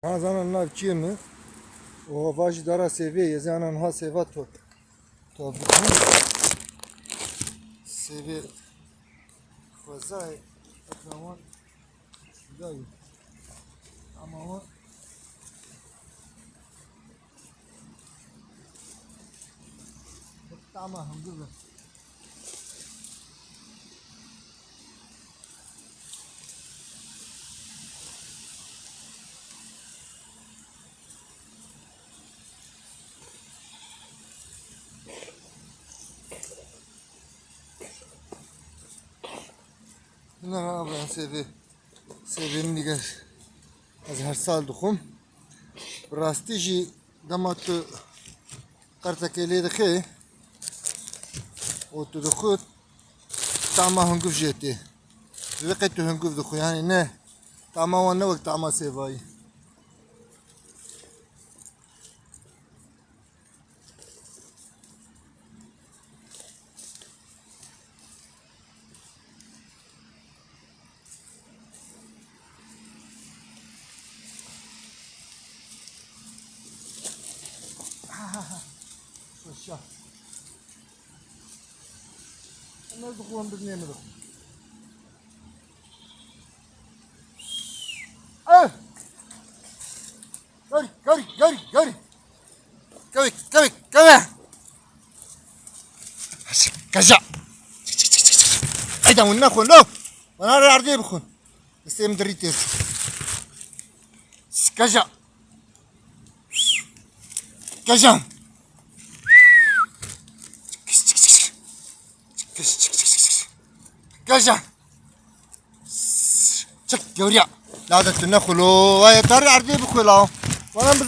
Hazanan nav çiğmi o vaji dara seviye yezanan ha seva to bukun seviye fazay akraman dayı ama o tamam güzel. Bunlar ablan sevim diğer az her sal dukum rastici damatı kartakeli de o tu dukhut tama hunguf jeti وقت هنگوف دخو yani ne tama ne vakit tama sevayı Aşağı. Onlar da kullandık ne mi? Ay! Gari. Kavi. Kaja. Ayda bundan kon lo. Bana ardı bukun. İstem drites. Kaja. Kajam. Kaja. Çık görüyor. La da tüne kulu. Vay tar ardı bukula. Bana